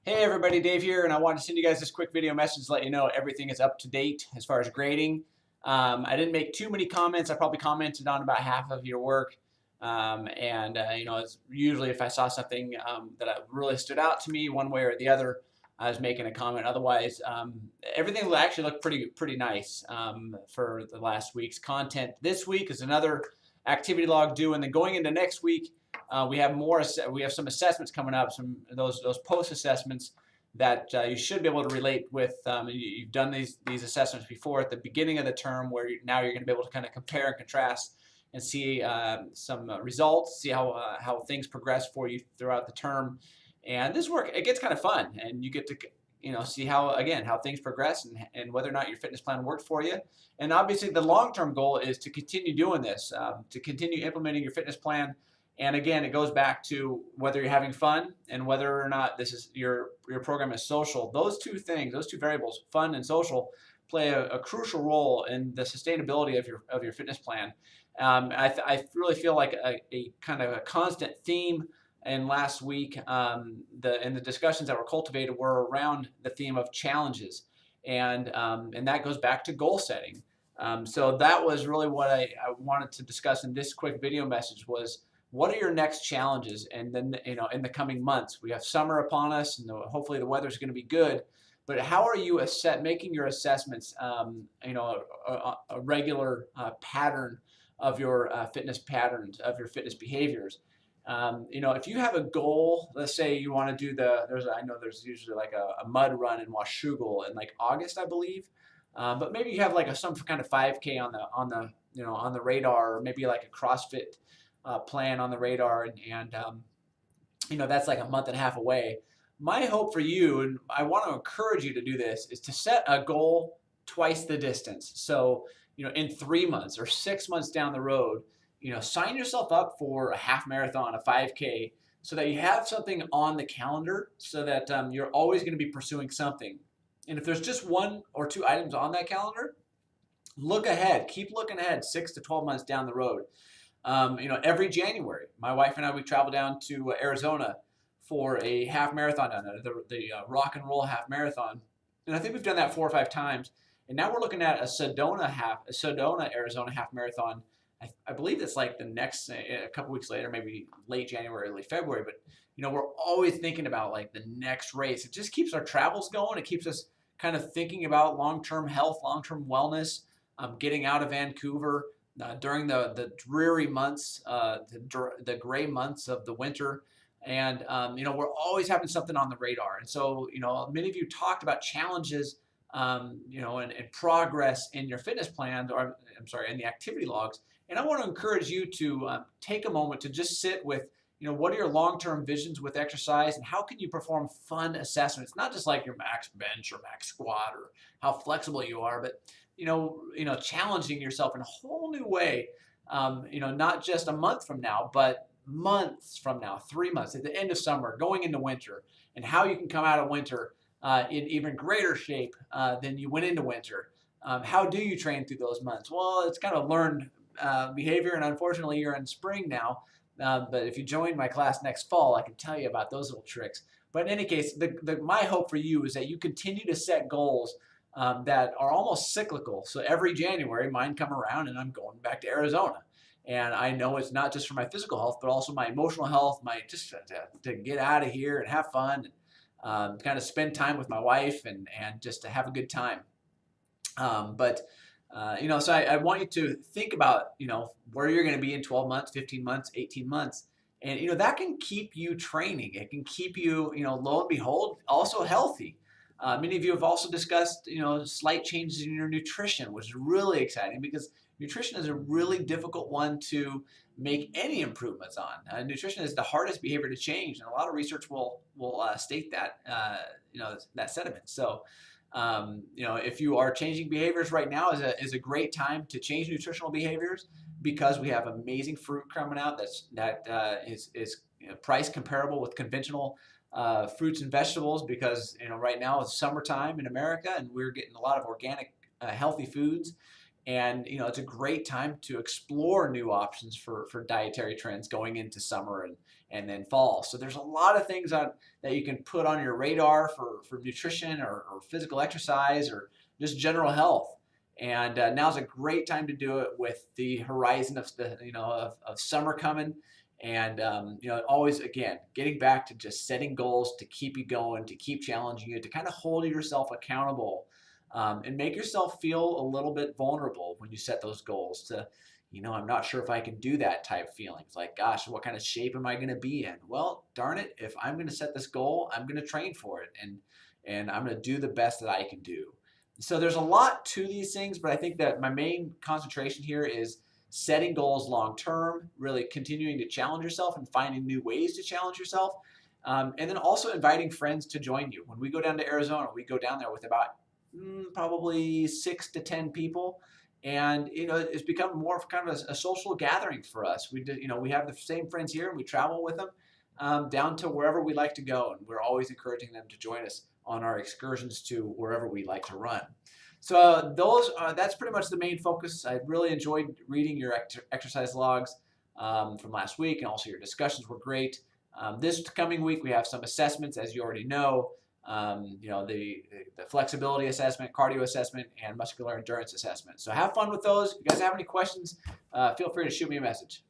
Hey everybody, Dave here, and I wanted to send you guys this quick video message to let you know everything is up to date as far as grading. I didn't make too many comments. I probably commented on about half of your work. It's usually if I saw something that really stood out to me one way or the other, I was making a comment. Otherwise, everything will actually look pretty nice for the last week's content. This week is another activity log due, and then going into next week, we have more. We have some assessments coming up. Some of those post assessments that you should be able to relate with. You've done these assessments before at the beginning of the term, where now you're going to be able to kind of compare and contrast and see some results, see how things progress for you throughout the term. And this work, it gets kind of fun, and you get to see how things progress and whether or not your fitness plan worked for you. And obviously, the long-term goal is to continue doing this, to continue implementing your fitness plan. And again, it goes back to whether you're having fun and whether or not this is your program is social. Those two things, those two variables, fun and social, play a crucial role in the sustainability of your fitness plan. I really feel like a kind of a constant theme in last week, the discussions that were cultivated were around the theme of challenges, and that goes back to goal setting. So that was really what I wanted to discuss in this quick video message was, what are your next challenges? And then, in the coming months, we have summer upon us, and hopefully the weather's going to be good. But how are you making your assessments, a regular pattern of your fitness patterns, of your fitness behaviors? If you have a goal, let's say you want to do I know there's usually like a mud run in Washougal in like August, I believe. But maybe you have like some kind of 5K on the radar, or maybe like a CrossFit plan on the radar, and that's like a month and a half away. My hope for you, and I want to encourage you to do this, is to set a goal twice the distance. So in 3 months or 6 months down the road, sign yourself up for a half marathon, a 5K, so that you have something on the calendar, so that you're always going to be pursuing something. And if there's just 1 or 2 items on that calendar, look ahead, keep looking ahead 6 to 12 months down the road. Every January, my wife and I, we travel down to Arizona for a half marathon down there, the Rock and Roll Half Marathon. And I think we've done that 4 or 5 times. And now we're looking at a Sedona, Arizona Half Marathon. I believe it's like the next, a couple weeks later, maybe late January, late February. But, we're always thinking about like the next race. It just keeps our travels going. It keeps us kind of thinking about long-term health, long-term wellness, getting out of Vancouver during the dreary months, the gray months of the winter. And, we're always having something on the radar. And so, many of you talked about challenges, and progress in your fitness plan, or I'm sorry, in the activity logs. And I want to encourage you to take a moment to just sit with, what are your long-term visions with exercise, and how can you perform fun assessments? Not just like your max bench or max squat or how flexible you are, but challenging yourself in a whole new way. Not just a month from now, but months from now, 3 months at the end of summer, going into winter, and how you can come out of winter in even greater shape than you went into winter. How do you train through those months? Well, it's kind of learned behavior, and unfortunately you're in spring now. But if you join my class next fall, I can tell you about those little tricks. But in any case, my hope for you is that you continue to set goals that are almost cyclical. So every January, mine come around, and I'm going back to Arizona. And I know it's not just for my physical health, but also my emotional health, just to get out of here and have fun, and kind of spend time with my wife, and just to have a good time. So I want you to think about, where you're going to be in 12 months, 15 months, 18 months. And, that can keep you training. It can keep you, lo and behold, also healthy. Many of you have also discussed, slight changes in your nutrition, which is really exciting, because nutrition is a really difficult one to make any improvements on. Nutrition is the hardest behavior to change, and a lot of research will state that, that sentiment. So, if you are changing behaviors right now, is a great time to change nutritional behaviors, because we have amazing fruit coming out that is price comparable with conventional fruits and vegetables, because right now it's summertime in America, and we're getting a lot of organic, healthy foods. And it's a great time to explore new options for dietary trends going into summer, and then fall. So there's a lot of things that you can put on your radar for nutrition or physical exercise or just general health. And now's a great time to do it with the horizon of of summer coming. And always again getting back to just setting goals to keep you going, to keep challenging you, to kind of hold yourself accountable, and make yourself feel a little bit vulnerable when you set those goals. To I'm not sure if I can do that type feelings. Like, gosh, what kind of shape am I going to be in? Well, darn it, if I'm going to set this goal, I'm going to train for it, and I'm going to do the best that I can do. So there's a lot to these things, but I think that my main concentration here is setting goals long term, really continuing to challenge yourself and finding new ways to challenge yourself. And then also inviting friends to join you. When we go down to Arizona, we go down there with about probably 6 to 10 people. And it's become more of kind of a social gathering for us. We have the same friends here, and we travel with them down to wherever we like to go, and we're always encouraging them to join us on our excursions to wherever we like to run. So that's pretty much the main focus. I really enjoyed reading your exercise logs from last week, and also your discussions were great. This coming week we have some assessments, as you already know. The flexibility assessment, cardio assessment, and muscular endurance assessment. So have fun with those. If you guys have any questions, feel free to shoot me a message.